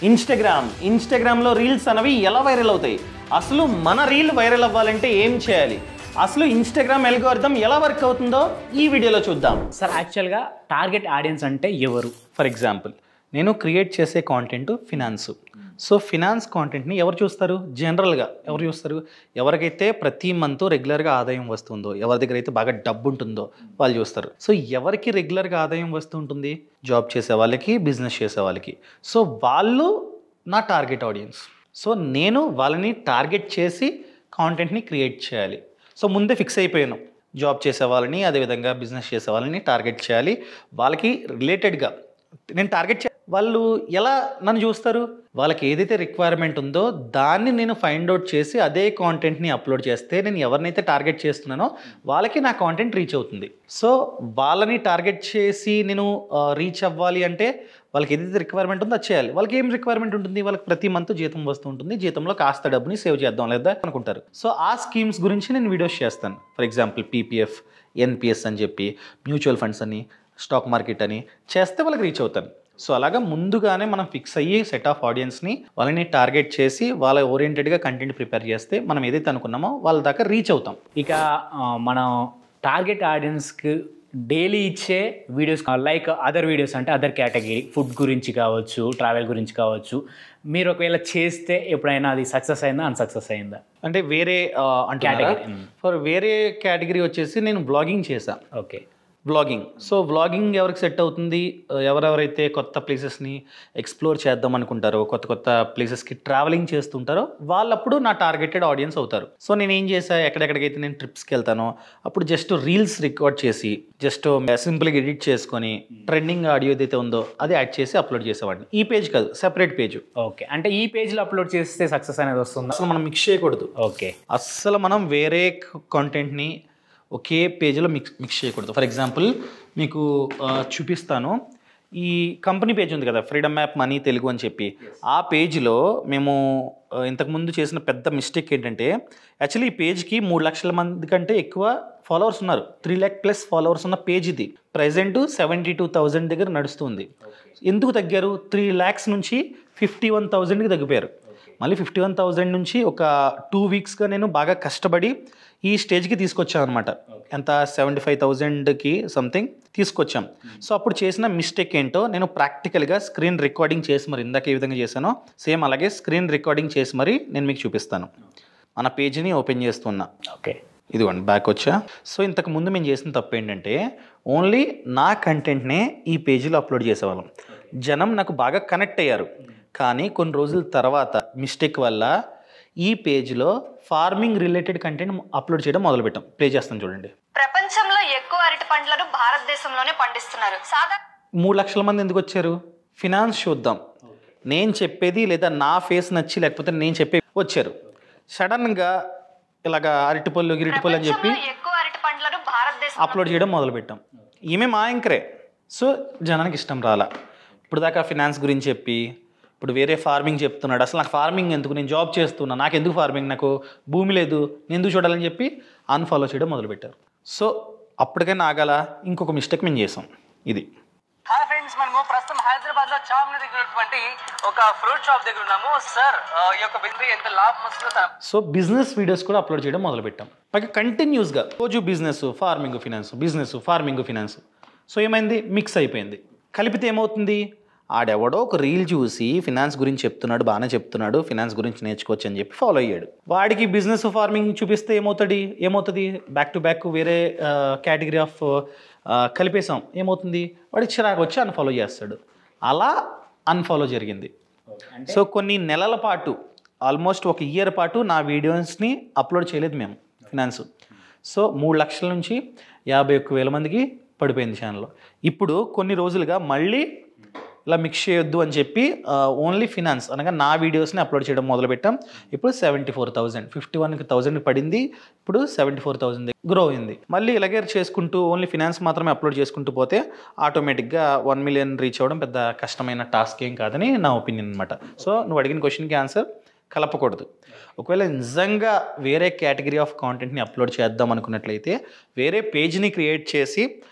ఇన్స్టాగ్రామ్లో రీల్స్ అనేవి ఎలా వైరల్ అవుతాయి? అసలు మన రీల్ వైరల్ అవ్వాలంటే ఏం చేయాలి? అసలు ఇన్స్టాగ్రామ్ అల్గోరిథం ఎలా వర్క్ అవుతుందో ఈ వీడియోలో చూద్దాం. సార్ యాక్చువల్గా టార్గెట్ ఆడియన్స్ అంటే ఎవరు? ఫర్ ఎగ్జాంపుల్ నేను క్రియేట్ చేసే కాంటెంట్ ఫినాన్స్. సో ఫినాన్స్ కాంటెంట్ని ఎవరు చూస్తారు? జనరల్గా ఎవరు చూస్తారు? ఎవరికైతే ప్రతి మంత్ రెగ్యులర్గా ఆదాయం వస్తుందో, ఎవరి దగ్గర అయితే బాగా డబ్బు ఉంటుందో వాళ్ళు చూస్తారు. సో ఎవరికి రెగ్యులర్గా ఆదాయం వస్తుంటుంది? జాబ్ చేసే వాళ్ళకి, బిజినెస్ చేసే వాళ్ళకి. సో వాళ్ళు నా టార్గెట్ ఆడియన్స్. సో నేను వాళ్ళని టార్గెట్ చేసి కాంటెంట్ని క్రియేట్ చేయాలి. సో ముందే ఫిక్స్ అయిపోయాను, జాబ్ చేసే వాళ్ళని, అదేవిధంగా బిజినెస్ చేసే వాళ్ళని టార్గెట్ చేయాలి. వాళ్ళకి రిలేటెడ్గా నేను టార్గెట్ వాళ్ళు ఎలా నన్ను చూస్తారు? వాళ్ళకి ఏదైతే రిక్వైర్మెంట్ ఉందో దాన్ని నేను ఫైండ్ అవుట్ చేసి అదే కాంటెంట్ని అప్లోడ్ చేస్తే నేను ఎవరినైతే టార్గెట్ చేస్తున్నానో వాళ్ళకి నా కాంటెంట్ రీచ్ అవుతుంది. సో వాళ్ళని టార్గెట్ చేసి నేను రీచ్ అవ్వాలి అంటే వాళ్ళకి ఏదైతే రిక్వైర్మెంట్ ఉందో అది చేయాలి. వాళ్ళకి ఏం రిక్వైర్మెంట్ ఉంటుంది? వాళ్ళకి ప్రతి మంత్ జీతం వస్తూ ఉంటుంది. జీతంలో కాస్త డబ్బుని సేవ్ చేద్దాం లేదా అనుకుంటారు. సో ఆ స్కీమ్స్ గురించి నేను వీడియోస్ చేస్తాను. ఫర్ ఎగ్జాంపుల్ పీపీఎఫ్, ఎన్పిఎస్ అని చెప్పి, మ్యూచువల్ ఫండ్స్ అని, స్టాక్ మార్కెట్ అని చేస్తే వాళ్ళకి రీచ్ అవుతాను. సో అలాగా ముందుగానే మనం ఫిక్స్ అయ్యి సెట్ ఆఫ్ ఆడియన్స్ని వాళ్ళని టార్గెట్ చేసి వాళ్ళ ఓరియంటెడ్గా కంటెంట్ ప్రిపేర్ చేస్తే మనం ఏదైతే అనుకున్నామో వాళ్ళ దాకా రీచ్ అవుతాం. ఇక మనం టార్గెట్ ఆడియన్స్కి డైలీ ఇచ్చే వీడియోస్ లైక్ అదర్ వీడియోస్ అంటే అదర్ కేటగిరీ, ఫుడ్ గురించి కావచ్చు, ట్రావెల్ గురించి కావచ్చు, మీరు ఒకవేళ చేస్తే ఎప్పుడైనా అది సక్సెస్ అయిందా, అన్సక్సెస్ అయిందా? అంటే వేరే కేటగిరీ ఫర్ వేరే కేటగిరీ వచ్చేసి నేను వ్లాగింగ్ చేశాను. Okay, vlogging. సో వ్లాగింగ్ ఎవరికి సెట్ అవుతుంది? ఎవరెవరైతే కొత్త ప్లేసెస్ని ఎక్స్ప్లోర్ చేద్దాం అనుకుంటారో, కొత్త కొత్త ప్లేసెస్కి ట్రావెలింగ్ చేస్తుంటారో వాళ్ళప్పుడు నా టార్గెటెడ్ ఆడియన్స్ అవుతారు. సో నేను ఏం చేసా, ఎక్కడెక్కడికైతే నేను ట్రిప్స్కి వెళ్తానో అప్పుడు జస్ట్ రీల్స్ రికార్డ్ చేసి జస్ట్ సింపుల్గా ఎడిట్ చేసుకొని ట్రెండింగ్ ఆడియో ఏదైతే ఉందో అది యాడ్ చేసి అప్లోడ్ చేసేవాడిని. ఈ పేజ్ కాదు, సెపరేట్ పేజ్. ఓకే, అంటే ఈ పేజ్లో అప్లోడ్ చేస్తే సక్సెస్ అనేది వస్తుంది? అసలు మనం మిక్స్ చేయకూడదు. ఓకే, అస్సలు మనం వేరే కాంటెంట్ని ఒకే పేజ్లో మిక్స్ చేయకూడదు. ఫర్ ఎగ్జాంపుల్ మీకు చూపిస్తాను. ఈ కంపెనీ పేజ్ ఉంది కదా, ఫ్రీడమ్ యాప్ మనీ తెలుగు అని చెప్పి, ఆ పేజ్లో మేము ఇంతకుముందు చేసిన పెద్ద మిస్టేక్ ఏంటంటే యాక్చువల్లీ ఈ పేజ్కి 3 లక్షల మంది కంటే ఎక్కువ ఫాలోవర్స్ ఉన్నారు. 3 lakh ప్లస్ ఫాలోవర్స్ ఉన్న పేజ్ ఇది. ప్రజెంట్ 72,000 దగ్గర నడుస్తుంది. ఎందుకు తగ్గారు? 3 lakhs నుంచి 51,000కి తగ్గిపోయారు. మళ్ళీ 51,000 నుంచి ఒక 2 weeksగా నేను బాగా కష్టపడి ఈ స్టేజ్కి తీసుకొచ్చాం అనమాట. ఎంత 75,000కి సంథింగ్ తీసుకొచ్చాం. సో అప్పుడు చేసిన మిస్టేక్ ఏంటో నేను ప్రాక్టికల్గా స్క్రీన్ రికార్డింగ్ చేసి మరి ఇందాక ఏ విధంగా చేశానో సేమ్ అలాగే స్క్రీన్ రికార్డింగ్ చేసి మరి నేను మీకు చూపిస్తాను. మన పేజీని ఓపెన్ చేస్తున్నా. ఓకే, ఇదిగోండి బ్యాక్ వచ్చా. సో ఇంతకు ముందు మేము చేసిన తప్పు ఏంటంటే ఓన్లీ నా కంటెంట్నే ఈ పేజీలో అప్లోడ్ చేసేవాళ్ళం. జనం నాకు బాగా కనెక్ట్ అయ్యారు. కానీ కొన్ని రోజుల తర్వాత మిస్టేక్ వల్ల ఈ పేజ్లో ఫార్మింగ్ రిలేటెడ్ కంటెంట్ అప్లోడ్ చేయడం మొదలుపెట్టాం. ప్లే చేస్తాను చూడండి. ప్రపంచంలో ఎక్కువ అరటి పండ్లను భారతదేశంలోనే పండిస్తున్నారు. 3 లక్షల మంది ఎందుకు వచ్చారు? ఫినాన్స్ చూద్దాం, నేను చెప్పేది లేదా నా ఫేస్ నచ్చి లేకపోతే నేను చెప్పే వచ్చారు. సడన్గా ఇలాగా అరటిపళ్ళు గిరిటిపళ్ళు అని చెప్పి ఎక్కువ అరటి పండ్లను భారతదేశం అప్లోడ్ చేయడం మొదలుపెట్టాం. ఈమె మా యాంకరే. సో జనానికి ఇష్టం రాలా. ఇప్పుడు దాకా ఫినాన్స్ గురించి చెప్పి ఇప్పుడు వేరే ఫార్మింగ్ చెప్తున్నాడు. అసలు నాకు ఫార్మింగ్ ఎందుకు, నేను జాబ్ చేస్తున్నా, నాకు ఎందుకు ఫార్మింగ్, నాకు భూమి లేదు, నేను ఎందుకు చూడాలని చెప్పి అన్ఫాలో చేయడం మొదలుపెట్టారు. సో అప్పటికైనా ఆగాల. ఇంకొక మిస్టేక్ మేము చేసాం. ఇది హాయ్ ఫ్రెండ్స్, మనము ప్రస్తుతం హైదరాబాద్ లో చార్మినార్ దగ్గర ఉన్నటువంటి ఒక ఫ్రూట్ షాప్ దగ్గర ఉన్నాము. సార్ ఈ యొక్క బిజినెస్ ఎంత లాభం వస్తుందో. సో బిజినెస్ వీడియోస్ కూడా అప్లోడ్ చేయడం మొదలుపెట్టాం. పైగా కంటిన్యూస్గా రోజు business, farming, finance, business, farming, finance. So ఏమైంది, మిక్స్ అయిపోయింది. కలిపితే ఏమవుతుంది, ఆడెవడో ఒక రీల్ చూసి ఫినాన్స్ గురించి చెప్తున్నాడు, బాగానే చెప్తున్నాడు, ఫినాన్స్ గురించి నేర్చుకోవచ్చు అని చెప్పి ఫాలో అయ్యాడు. వాడికి బిజినెస్, ఫార్మింగ్ చూపిస్తే ఏమవుతుంది బ్యాక్ టు బ్యాక్ వేరే కేటగిరీ ఆఫ్ కలిపేసాం. ఏమవుతుంది, వాడికి చిరాకు వచ్చి అన్ఫాలో చేస్తాడు. అలా అన్ఫాలో జరిగింది. సో కొన్ని నెలల పాటు, ఆల్మోస్ట్ ఒక ఇయర్ పాటు నా వీడియోస్ని అప్లోడ్ చేయలేదు మేము ఫినాన్స్. సో 3 లక్షల నుంచి 51,000 మందికి పడిపోయింది ఛానల్. ఇప్పుడు కొన్ని రోజులుగా మళ్ళీ ఇలా మిక్స్ చేయొద్దు అని చెప్పి ఓన్లీ ఫినాన్స్ అనగా నా వీడియోస్ని అప్లోడ్ చేయడం మొదలుపెట్టాం. ఇప్పుడు 74,000, 51,000 పడింది. ఇప్పుడు 74,000 గ్రో అయింది. మళ్ళీ ఇలాగే చేసుకుంటూ ఓన్లీ ఫినాన్స్ మాత్రమే అప్లోడ్ చేసుకుంటూ పోతే ఆటోమేటిక్గా 1 million రీచ్ అవ్వడం పెద్ద కష్టమైన టాస్క్ ఏం కాదని నా ఒపీనియన్ అనమాట. సో నువ్వు అడిగిన క్వశ్చన్కి ఆన్సర్ కలపకూడదు. ఒకవేళ నిజంగా వేరే కేటగిరీ ఆఫ్ కాంటెంట్ని అప్లోడ్ చేద్దాం అనుకున్నట్లయితే వేరే పేజ్ని క్రియేట్ చేసి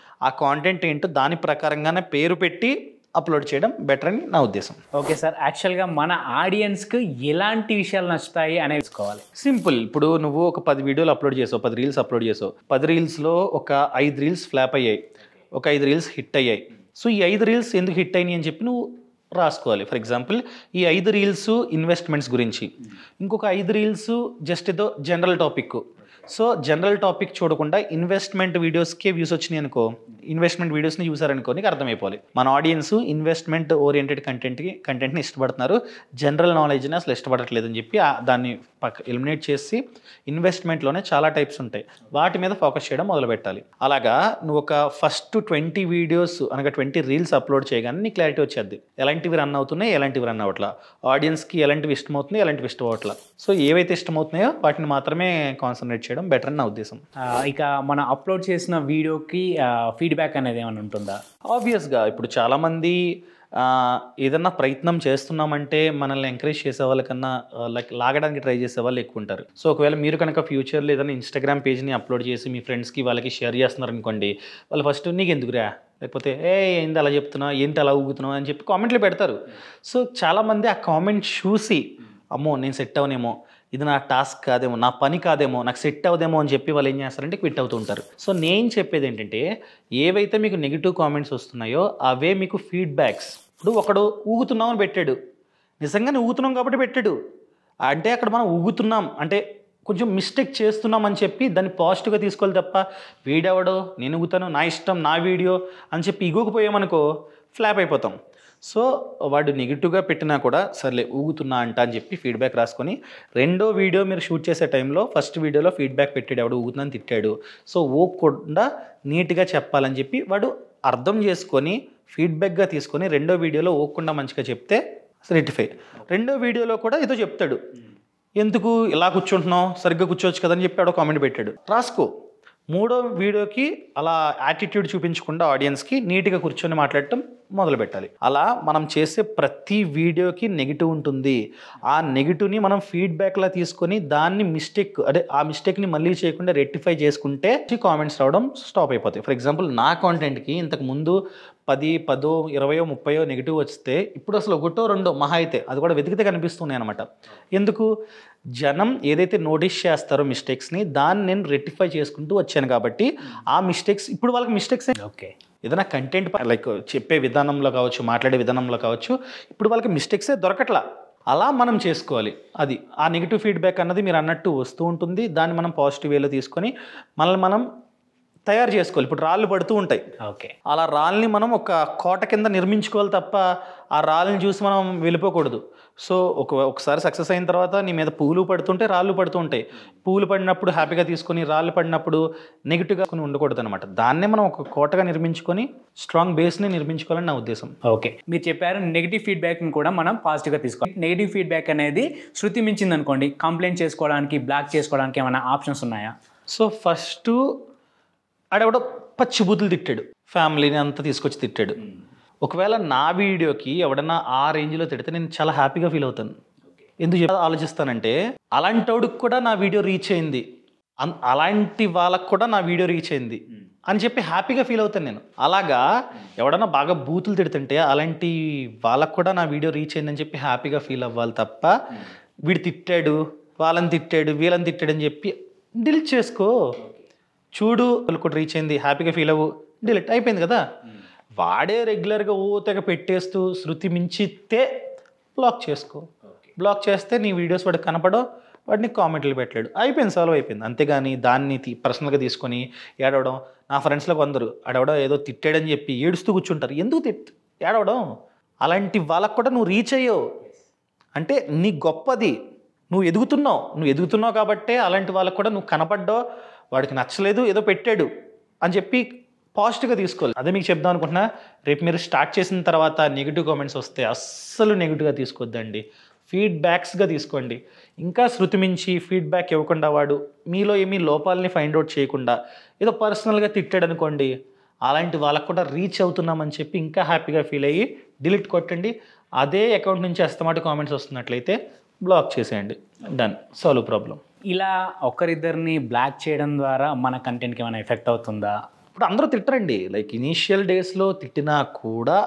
ఆ కాంటెంట్ ఏంటో దాని ప్రకారంగానే పేరు పెట్టి అప్లోడ్ చేయడం బెటర్ అని నా ఉద్దేశం. ఓకే సార్, యాక్చువల్గా మన ఆడియన్స్కి ఎలాంటి విషయాలు నచ్చుతాయి అనేది తెలుసుకోవాలి. సింపుల్. ఇప్పుడు నువ్వు ఒక 10 వీడియోలు అప్లోడ్ చేసావు, 10 రీల్స్ అప్లోడ్ చేసావు. 10 రీల్స్లో ఒక 5 రీల్స్ ఫ్లాప్ అయ్యాయి, ఒక 5 రీల్స్ హిట్ అయ్యాయి. సో ఈ 5 రీల్స్ ఎందుకు హిట్ అయినాయి అని చెప్పి నువ్వు రాసుకోవాలి. ఫర్ ఎగ్జాంపుల్, ఈ 5 రీల్స్ ఇన్వెస్ట్మెంట్స్ గురించి, ఇంకొక 5 రీల్స్ జస్ట్ ఏదో general topic. So general topic చూడకుండా ఇన్వెస్ట్మెంట్ వీడియోస్కే వ్యూస్ వచ్చినాయి అనుకో, ఇన్వెస్ట్మెంట్ వీడియోస్ని చూసారనుకో, నీకు అర్థమైపోవాలి మన ఆడియన్స్ ఇన్వెస్ట్మెంట్ ఓరియంటెడ్ కంటెంట్ని ఇష్టపడుతున్నారు, జనరల్ నాలెడ్జ్ని అసలు ఇష్టపడట్లేదు అని చెప్పి దాన్ని ఎలిమినేట్ చేసి ఇన్వెస్ట్మెంట్లోనే చాలా టైప్స్ ఉంటాయి, వాటి మీద ఫోకస్ చేయడం మొదలు పెట్టాలి. అలాగా నువ్వు ఒక ఫస్ట్ 20 వీడియోస్ అనగా 20 రీల్స్ అప్లోడ్ చేయగానే నీ క్లారిటీ వచ్చేది, ఎలాంటివి రన్ అవుతున్నాయి, ఎలాంటివి రన్ అవ్వట్లా, ఆడియన్స్కి ఎలాంటివి ఇష్టమవుతున్నాయి, ఎలాంటివి ఇష్టం అవ్వట్లా. సో ఏవైతే ఇష్టమవుతున్నాయో వాటిని మాత్రమే కాన్సన్ట్రేట్ చేయడం బెటర్ అని నా ఉద్దేశం. ఇక మనం అప్లోడ్ చేసిన వీడియోకి ఫీడ్బ్యాక్ అనేది ఏమైనా ఉంటుందా? ఆబ్వియస్గా ఇప్పుడు చాలామంది ఏదన్నా ప్రయత్నం చేస్తున్నామంటే మనల్ని ఎంకరేజ్ చేసే వాళ్ళకన్నా లైక్ లాగడానికి ట్రై చేసే వాళ్ళు ఎక్కువ ఉంటారు. సో ఒకవేళ మీరు కనుక ఫ్యూచర్లో ఏదైనా ఇన్స్టాగ్రామ్ పేజ్ని అప్లోడ్ చేసి మీ ఫ్రెండ్స్కి వాళ్ళకి షేర్ చేస్తున్నారు అనుకోండి, వాళ్ళు ఫస్ట్ నీకు ఎందుకురా, లేకపోతే ఏంది అలా చెప్తున్నావు, ఏంటి అలా ఊగుతున్నావు అని చెప్పి కామెంట్లు పెడతారు. సో చాలామంది ఆ కామెంట్ చూసి అమ్మో నేను సెట్ అవనేమో, ఇది నా టాస్క్ కాదేమో, నా పని కాదేమో, నాకు సెట్ అవుదేమో అని చెప్పి వాళ్ళు ఏం చేస్తారంటే క్విట్ అవుతూ ఉంటారు. సో నేను చెప్పేది ఏంటంటే, ఏవైతే మీకు నెగిటివ్ కామెంట్స్ వస్తున్నాయో అవే మీకు ఫీడ్బ్యాక్స్. ఇప్పుడు ఒకడు ఊగుతున్నాం అని పెట్టాడు, నిజంగానే ఊగుతున్నాం కాబట్టి పెట్టాడు, అంటే అక్కడ మనం ఊగుతున్నాం అంటే కొంచెం మిస్టేక్ చేస్తున్నాం అని చెప్పి దాన్ని పాజిటివ్గా తీసుకోవాలి తప్ప, వీడెవడో నేను ఊగుతాను, నా ఇష్టం, నా వీడియో అని చెప్పి ఇగోకపోయామనుకో ఫ్లాప్ అయిపోతాం. సో వాడు నెగిటివ్గా పెట్టినా కూడా సర్లే ఊగుతున్నా అంట అని చెప్పి ఫీడ్బ్యాక్ రాసుకొని, రెండో వీడియో మీరు షూట్ చేసే టైంలో ఫస్ట్ వీడియోలో ఫీడ్బ్యాక్ పెట్టాడు, ఎవడు ఊగుతుందని తిట్టాడు, సో ఊగకుండా నీట్గా చెప్పాలని చెప్పి వాడు అర్థం చేసుకొని ఫీడ్బ్యాక్గా తీసుకొని రెండో వీడియోలో ఊగకుండా మంచిగా చెప్తే రెక్టిఫై. రెండో వీడియోలో కూడా ఏదో చెప్తాడు, ఎందుకు ఇలా కూర్చుంటున్నావు, సరిగ్గా కూర్చోవచ్చు కదా అని చెప్పి ఆడో కామెంట్ పెట్టాడు, రాసుకో. మూడో వీడియోకి అలా యాటిట్యూడ్ చూపించకుండా ఆడియన్స్కి నీట్గా కూర్చొని మాట్లాడటం మొదలు పెట్టాలి. అలా మనం చేసే ప్రతి వీడియోకి నెగిటివ్ ఉంటుంది. ఆ నెగిటివ్ని మనం ఫీడ్బ్యాక్లా తీసుకొని దాన్ని ఆ మిస్టేక్ని మళ్ళీ చేయకుండా రెక్టిఫై చేసుకుంటే కామెంట్స్ రావడం స్టాప్ అయిపోతాయి. ఫర్ ఎగ్జాంపుల్, నా కాంటెంట్కి ఇంతకు ముందు 10, 20, 30 నెగిటివ్ వస్తే ఇప్పుడు అసలు 1, 2 మహా అయితే, అది కూడా వెతికితే కనిపిస్తున్నాయి అనమాట. ఎందుకు? జనం ఏదైతే నోటీస్ చేస్తారో మిస్టేక్స్ని, దాన్ని నేను రెక్టిఫై చేసుకుంటూ వచ్చాను కాబట్టి ఆ మిస్టేక్స్ ఇప్పుడు వాళ్ళకి మిస్టేక్స్. ఓకే, ఏదైనా కంటెంట్ లైక్ చెప్పే విధానంలో కావచ్చు, మాట్లాడే విధానంలో కావచ్చు, ఇప్పుడు వాళ్ళకి మిస్టేక్సే దొరకట్లా. అలా మనం చేసుకోవాలి. అది ఆ నెగిటివ్ ఫీడ్బ్యాక్ అన్నది మీరు అన్నట్టు వస్తూ ఉంటుంది, దాన్ని మనం పాజిటివ్ వేలో తీసుకొని మనల్ని మనం తయారు చేసుకోవాలి. ఇప్పుడు రాళ్ళు పడుతూ ఉంటాయి, ఓకే, అలా రాళ్ళని మనం ఒక కోట కింద నిర్మించుకోవాలి తప్ప ఆ రాళ్ళని చూసి మనం వెళ్ళిపోకూడదు. సో ఒకసారి సక్సెస్ అయిన తర్వాత నీ మీద పువ్వులు పడుతుంటే రాళ్ళు పడుతూ ఉంటాయి, పువ్వులు పడినప్పుడు హ్యాపీగా తీసుకొని రాళ్ళు పడినప్పుడు నెగిటివ్గా ఉండకూడదు అనమాట. దాన్నే మనం ఒక కోటగా నిర్మించుకొని స్ట్రాంగ్ బేస్ని నిర్మించుకోవాలని నా ఉద్దేశం. ఓకే, మీరు చెప్పారు నెగిటివ్ ఫీడ్బ్యాక్ని కూడా మనం పాజిటివ్గా తీసుకోవాలి. నెగిటివ్ ఫీడ్బ్యాక్ అనేది శృతి మించింది అనుకోండి, కంప్లైంట్ చేసుకోవడానికి, బ్లాక్ చేసుకోవడానికి ఏమైనా ఆప్షన్స్ ఉన్నాయా? సో ఫస్ట్ ఆడెవడో పచ్చి బూతులు తిట్టాడు, ఫ్యామిలీని అంతా తీసుకొచ్చి తిట్టాడు. ఒకవేళ నా వీడియోకి ఎవడన్నా ఆ రేంజ్లో తిడితే నేను చాలా హ్యాపీగా ఫీల్ అవుతాను. ఎందుకు ఆలోచిస్తానంటే, అలాంటోడికి కూడా నా వీడియో రీచ్ అయింది, అలాంటి వాళ్ళకు కూడా నా వీడియో రీచ్ అయింది అని చెప్పి హ్యాపీగా ఫీల్ అవుతాను నేను. అలాగా ఎవడన్నా బాగా బూతులు తిడుతుంటే అలాంటి వాళ్ళకు కూడా నా వీడియో రీచ్ అయిందని చెప్పి హ్యాపీగా ఫీల్ అవ్వాలి తప్ప, వీడు తిట్టాడు, వాళ్ళని తిట్టాడు, వీళ్ళని తిట్టాడు అని చెప్పి డిలీట్ చేసుకో. చూడు వాళ్ళు కూడా రీచ్ అయింది, హ్యాపీగా ఫీల్ అవ్వు, డిలీట్ అయిపోయింది కదా. వాడే రెగ్యులర్గా తెగ పెట్టేస్తూ శృతి మించితే బ్లాక్ చేసుకో. బ్లాక్ చేస్తే నీ వీడియోస్ వాడికి కనపడో, వాడిని కామెంట్లు పెట్టలేడు, అయిపోయింది, సాల్వ్ అయిపోయింది. అంతేగాని దాన్ని పర్సనల్గా తీసుకొని ఏడవడం. నా ఫ్రెండ్స్లో కొందరు ఆడవడం ఏదో తిట్టాడని చెప్పి ఏడుస్తూ కూర్చుంటారు. ఎందుకు ఏడవడం? అలాంటి వాళ్ళకు కూడా నువ్వు రీచ్ అయ్యావు అంటే నీ గొప్పది, నువ్వు ఎదుగుతున్నావు కాబట్టే అలాంటి వాళ్ళకు కూడా నువ్వు కనపడ్డావు. వాడికి నచ్చలేదు, ఏదో పెట్టాడు అని చెప్పి పాజిటివ్గా తీసుకోవాలి. అదే మీకు చెప్దాం అనుకుంటున్నా. రేపు మీరు స్టార్ట్ చేసిన తర్వాత నెగిటివ్ కామెంట్స్ వస్తే అస్సలు నెగిటివ్గా తీసుకోవద్దండి, ఫీడ్బ్యాక్స్గా తీసుకోండి. ఇంకా శృతి మించి ఫీడ్బ్యాక్ ఇవ్వకుండా, వాడు మీలో ఏమీ లోపాలని ఫైండ్ అవుట్ చేయకుండా ఏదో పర్సనల్గా తిట్టాడు అనుకోండి, అలాంటి వాళ్ళకు కూడా రీచ్ అవుతున్నామని చెప్పి ఇంకా హ్యాపీగా ఫీల్ అయ్యి డిలీట్ కొట్టండి. అదే అకౌంట్ నుంచి అస్తమాట కామెంట్స్ వస్తున్నట్లయితే బ్లాక్ చేసేయండి, డన్, సాల్వ్ ప్రాబ్లం. ఇలా ఒకరిద్దరిని బ్లాక్ చేయడం ద్వారా మన కంటెంట్కి ఏమైనా ఎఫెక్ట్ అవుతుందా? ఇప్పుడు అందరూ తిట్టరండి, లైక్ ఇనీషియల్ డేస్లో తిట్టినా కూడా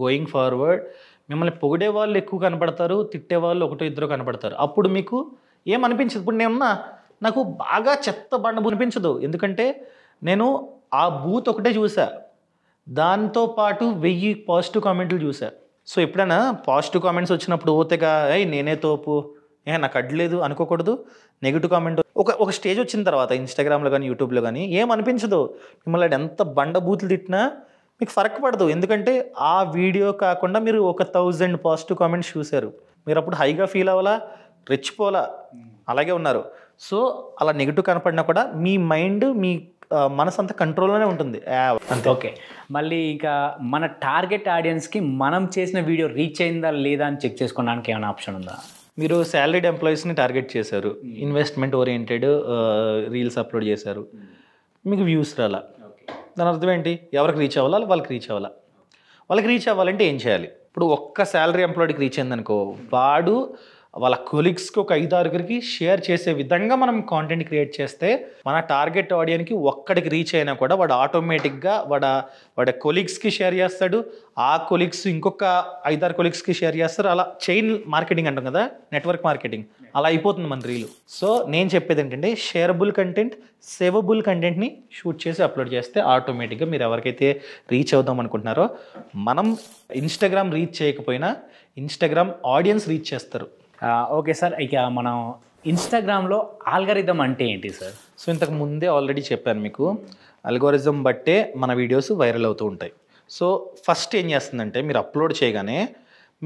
గోయింగ్ ఫార్వర్డ్ మిమ్మల్ని పొగిడే వాళ్ళు ఎక్కువ కనపడతారు, తిట్టే వాళ్ళు ఒకటో ఇద్దరు కనపడతారు. అప్పుడు మీకు ఏమనిపించదు. ఇప్పుడు నాకు బాగా చెత్త బండ అనిపించదు, ఎందుకంటే నేను ఆ బూత్ ఒకటే చూసా, దాంతో పాటు 1000 పాజిటివ్ కామెంట్లు చూసా. సో ఎప్పుడైనా పాజిటివ్ కామెంట్స్ వచ్చినప్పుడు ఓతేగా నేనే తోపు, నాకు అడ్లేదు అనుకోకూడదు. నెగిటివ్ కామెంట్ ఒక స్టేజ్ వచ్చిన తర్వాత ఇన్స్టాగ్రామ్లో కానీ యూట్యూబ్లో కానీ ఏమనిపించదు. మిమ్మల్ని ఎంత బండ బూతులు తిట్టినా మీకు ఫరక్ పడదు, ఎందుకంటే ఆ వీడియో కాకుండా మీరు 1000 పాజిటివ్ కామెంట్స్ చూశారు. మీరు అప్పుడు హైగా ఫీల్ అవ్వాలా, రెచ్చిపోలా, అలాగే ఉన్నారు. సో అలా నెగిటివ్ కనపడినా కూడా మీ మైండ్, మీ మనసు అంతా కంట్రోల్లోనే ఉంటుంది అంతే. ఓకే, మళ్ళీ ఇంకా మన టార్గెట్ ఆడియన్స్కి మనం చేసిన వీడియో రీచ్ అయిందా లేదా అని చెక్ చేసుకోవడానికి ఏమైనా ఆప్షన్ ఉందా? మీరు శాలరీడ్ ఎంప్లాయీస్ని టార్గెట్ చేశారు, ఇన్వెస్ట్మెంట్ ఓరియంటెడ్ రీల్స్ అప్లోడ్ చేశారు, మీకు వ్యూస్ రాలా, దాని అర్థం ఏంటి? ఎవరికి రీచ్ అవ్వాలా? వాళ్ళకి రీచ్ అవ్వాలా. వాళ్ళకి రీచ్ అవ్వాలంటే ఏం చేయాలి? ఇప్పుడు ఒక్క శాలరీ ఎంప్లాయీకి రీచ్ అయిందనుకో, వాడు వాళ్ళ కొలీగ్స్కి ఒక 5-6కి షేర్ చేసే విధంగా మనం కాంటెంట్ క్రియేట్ చేస్తే మన టార్గెట్ ఆడియన్కి ఒక్కడికి రీచ్ అయినా కూడా వాడు ఆటోమేటిక్గా వాడి కొలీగ్స్కి షేర్ చేస్తాడు, ఆ కొలీగ్స్ ఇంకొక 5-6 కొలీగ్స్కి షేర్ చేస్తారు. అలా చైన్ మార్కెటింగ్ అంటాం కదా, నెట్వర్క్ మార్కెటింగ్, అలా అయిపోతుంది మన రీలు. సో నేను చెప్పేది ఏంటంటే షేరబుల్ కంటెంట్, సేవబుల్ కంటెంట్ని షూట్ చేసి అప్లోడ్ చేస్తే ఆటోమేటిక్గా మీరు ఎవరికైతే రీచ్ అవుదాం అనుకుంటున్నారో, మనం ఇన్స్టాగ్రామ్ రీచ్ చేయకపోయినా ఇన్స్టాగ్రామ్ ఆడియన్స్ రీచ్ చేస్తారు. ఓకే సార్, ఇక మనం ఇన్స్టాగ్రామ్లో ఆల్గరిథం అంటే ఏంటి సార్? సో ఇంతకు ముందే ఆల్రెడీ చెప్పాను మీకు, అల్గోరిజం బట్టే మన వీడియోస్ వైరల్ అవుతూ ఉంటాయి. సో ఫస్ట్ ఏం చేస్తుందంటే మీరు అప్లోడ్ చేయగానే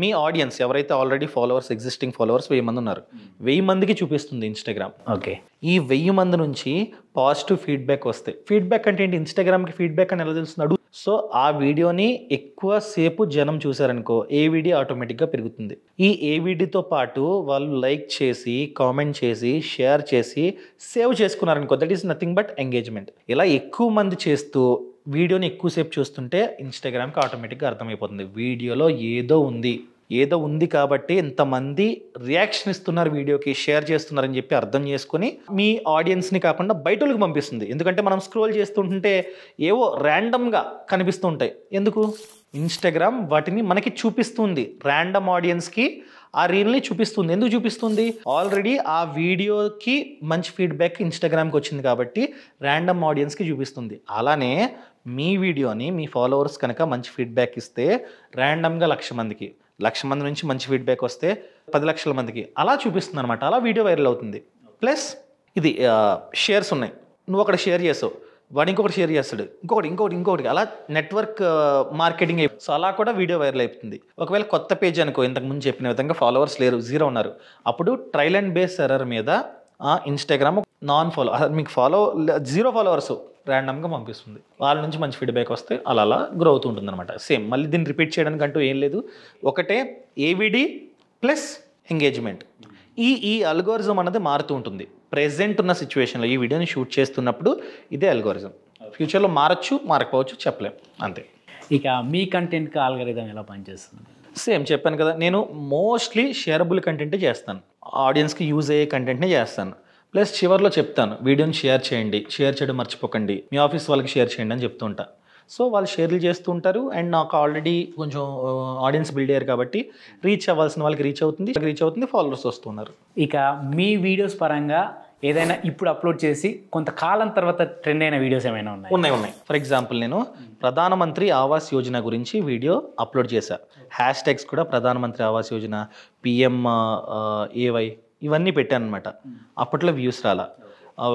మీ ఆడియన్స్ ఎవరైతే ఆల్రెడీ ఎగ్జిస్టింగ్ ఫాలోవర్స్ 1000 మంది ఉన్నారు, 1000 మందికి చూపిస్తుంది ఇన్స్టాగ్రామ్. ఓకే, ఈ 1000 మంది నుంచి పాజిటివ్ ఫీడ్బ్యాక్ వస్తాయి. ఫీడ్బ్యాక్ అంటే ఏంటి? ఇన్స్టాగ్రామ్కి ఫీడ్బ్యాక్ అని ఎలా తెలుస్తున్నాడు? సో ఆ వీడియోని ఎక్కువసేపు జనం చూసారనుకో, ఏవిడి ఆటోమేటిక్గా పెరుగుతుంది. ఈ ఏవిడితో పాటు వాళ్ళు లైక్ చేసి, కామెంట్ చేసి, షేర్ చేసి, సేవ్ చేసుకున్నారనుకో, that is nothing but engagement. ఇలా ఎక్కువ మంది చేస్తూ వీడియోని ఎక్కువసేపు చూస్తుంటే ఇన్స్టాగ్రామ్కి ఆటోమేటిక్గా అర్థమైపోతుంది వీడియోలో ఏదో ఉంది కాబట్టి ఇంతమంది రియాక్షన్ ఇస్తున్నారు, వీడియోకి షేర్ చేస్తున్నారని చెప్పి అర్థం చేసుకొని మీ ఆడియన్స్ని కాకుండా బయట వాళ్ళకి పంపిస్తుంది. ఎందుకంటే మనం స్క్రోల్ చేస్తుంటే ఏవో ర్యాండమ్గా కనిపిస్తూ ఉంటాయి. ఎందుకు? ఇన్స్టాగ్రామ్ వాటిని మనకి చూపిస్తుంది, ర్యాండమ్ ఆడియన్స్కి ఆ రీల్ని చూపిస్తుంది. ఎందుకు చూపిస్తుంది? ఆల్రెడీ ఆ వీడియోకి మంచి ఫీడ్బ్యాక్ ఇన్స్టాగ్రామ్కి వచ్చింది కాబట్టి ర్యాండమ్ ఆడియన్స్కి చూపిస్తుంది. అలానే మీ వీడియోని మీ ఫాలోవర్స్ కనుక మంచి ఫీడ్బ్యాక్ ఇస్తే ర్యాండమ్గా 1,00,000 మందికి, 1,00,000 మంది నుంచి మంచి ఫీడ్బ్యాక్ వస్తే 10 లక్షల మందికి అలా చూపిస్తుంది అనమాట. అలా వీడియో వైరల్ అవుతుంది. ప్లస్ ఇది షేర్స్ ఉన్నాయి, నువ్వు అక్కడ షేర్ చేసావు, వాడు ఇంకొకటి షేర్ చేస్తాడు, ఇంకొకటి అలా నెట్వర్క్ మార్కెటింగ్. సో అలా కూడా వీడియో వైరల్ అయిపోతుంది. ఒకవేళ కొత్త పేజ్ అనుకో, ఇంతకుముందు చెప్పిన విధంగా ఫాలోవర్స్ లేరు, 0 ఉన్నారు, అప్పుడు ట్రయల్ అండ్ బేస్ ఎర్రర్ మీద ఇన్స్టాగ్రామ్ మీకు 0 ఫాలోవర్స్ ర్యాండమ్గా పంపిస్తుంది. వాళ్ళ నుంచి మంచి ఫీడ్బ్యాక్ వస్తే అలా గ్రో అవుతూ ఉంటుంది అనమాట. సేమ్ మళ్ళీ దీన్ని రిపీట్ చేయడానికి అంటూ ఏం లేదు, ఒకటే ఏవిడి ప్లస్ ఎంగేజ్మెంట్. ఈ అల్గోరిజం అనేది మారుతూ ఉంటుంది. ప్రెజెంట్ ఉన్న సిచ్యువేషన్లో ఈ వీడియోని షూట్ చేస్తున్నప్పుడు ఇదే అల్గోరిజం. ఫ్యూచర్లో మారచ్చు, మారకపోవచ్చు, చెప్పలేం, అంతే. ఇక మీ కంటెంట్కి ఆల్గరిథం ఎలా పనిచేస్తుంది? సేమ్ చెప్పాను కదా, నేను మోస్ట్లీ షేరబుల్ కంటెంటే చేస్తాను, ఆడియన్స్కి యూజ్ అయ్యే కంటెంట్నే చేస్తాను. ప్లస్ చివరిలో చెప్తాను, వీడియోని షేర్ చేయండి, షేర్ చేయడం మర్చిపోకండి, మీ ఆఫీస్ వాళ్ళకి షేర్ చేయండి అని చెప్తూ ఉంటా. సో వాళ్ళు షేర్లు చేస్తూ ఉంటారు, అండ్ నాకు ఆల్రెడీ కొంచెం ఆడియన్స్ బిల్డ్ అయ్యారు కాబట్టి రీచ్ అవ్వాల్సిన వాళ్ళకి రీచ్ అవుతుంది, ఫాలోవర్స్ వస్తున్నారు. ఇక మీ వీడియోస్ పరంగా ఏదైనా ఇప్పుడు అప్లోడ్ చేసి కొంతకాలం తర్వాత ట్రెండ్ అయిన వీడియోస్ ఏమైనా ఉన్నాయి. ఫర్ ఎగ్జాంపుల్ నేను ప్రధానమంత్రి ఆవాస్ యోజన గురించి వీడియో అప్లోడ్ చేశా. హ్యాష్ ట్యాగ్స్ కూడా ప్రధానమంత్రి ఆవాస్ యోజన, PMAY ఇవన్నీ పెట్టాను అనమాట. అప్పట్లో వ్యూస్ రాలా.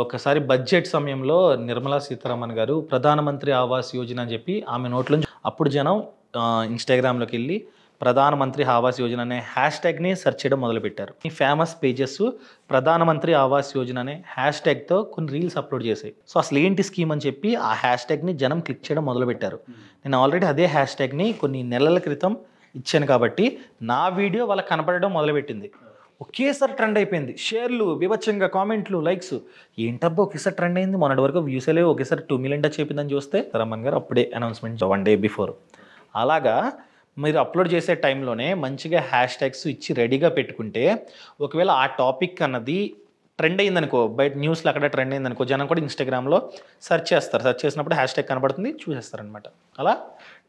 ఒకసారి బడ్జెట్ సమయంలో నిర్మలా సీతారామన్ గారు ప్రధానమంత్రి ఆవాస్ యోజన అని చెప్పి ఆమె నోట్లోంచి అప్పుడు జనం ఇన్స్టాగ్రామ్లోకి వెళ్ళి ప్రధానమంత్రి ఆవాస్ యోజన అనే హ్యాష్ ట్యాగ్ని సెర్చ్ చేయడం మొదలుపెట్టారు. ఈ ఫేమస్ పేజెస్ ప్రధానమంత్రి ఆవాస్ యోజన అనే హ్యాష్ ట్యాగ్తో కొన్ని రీల్స్ అప్లోడ్ చేశాయి. సో అసలు ఏంటి స్కీమ్ అని చెప్పి ఆ హ్యాష్ ట్యాగ్ని జనం క్లిక్ చేయడం మొదలుపెట్టారు. నేను ఆల్రెడీ అదే హ్యాష్ ట్యాగ్ని కొన్ని నెలల క్రితం ఇచ్చాను కాబట్టి నా వీడియో వాళ్ళకి కనపడడం మొదలుపెట్టింది. ఒకేసారి ట్రెండ్ అయిపోయింది, షేర్లు వివచ్చంగా, కామెంట్లు, లైక్స్. ఏంటబ్బా ఒకేసారి ట్రెండ్ అయింది, మొన్నటి వరకు వ్యూస్ లేవు, ఒకేసారి 2 million టచ్ అయిపోయిందని చూస్తే రమణ్ గారు అప్పుడే అనౌన్స్మెంట్ 1 day బిఫోర్. అలాగా మీరు అప్లోడ్ చేసే టైంలోనే మంచిగా హ్యాష్ ట్యాగ్స్ ఇచ్చి రెడీగా పెట్టుకుంటే ఒకవేళ ఆ టాపిక్ అన్నది ట్రెండ్ అయిందనుకో, బయట న్యూస్లో అక్కడ ట్రెండ్ అయిందనుకో, జనం కూడా ఇన్స్టాగ్రామ్లో సెర్చ్ చేస్తారు. సెర్చ్ చేసినప్పుడు హ్యాష్ ట్యాగ్ కనబడుతుంది, చూసేస్తారనమాట. అలా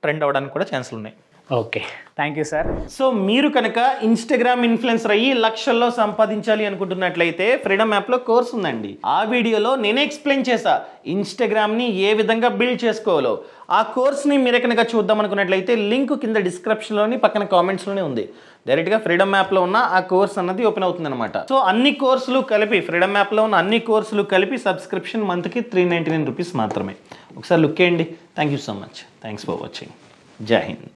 ట్రెండ్ అవ్వడానికి కూడా ఛాన్సులు ఉన్నాయి. Okay, thank you sir. So మీరు కనుక ఇన్స్టాగ్రామ్ ఇన్ఫ్లుయెన్సర్ అయ్యి లక్షల్లో సంపాదించాలి అనుకుంటున్నట్లయితే ఫ్రీడమ్ యాప్లో కోర్స్ ఉందండి. ఆ వీడియోలో నేనే ఎక్స్ప్లెయిన్ చేశా ఇన్స్టాగ్రామ్ని ఏ విధంగా బిల్డ్ చేసుకోవాలో. ఆ కోర్స్ని మీరు కనుక చూద్దాం అనుకున్నట్లయితే లింక్ కింద డిస్క్రిప్షన్లోని పక్కన కామెంట్స్లోనే ఉంది. డైరెక్ట్గా ఫ్రీడమ్ యాప్లో ఉన్న ఆ కోర్స్ అన్నది ఓపెన్ అవుతుంది అనమాట. సో అన్ని కోర్సులు కలిపి ఫ్రీడమ్ యాప్లో ఉన్న అన్ని కోర్సులు కలిపి సబ్స్క్రిప్షన్ మంత్కి 399 రూపీస్ మాత్రమే. ఒకసారి లుక్ చేయండి. Thank you so much. Thanks for watching. జై హింద్.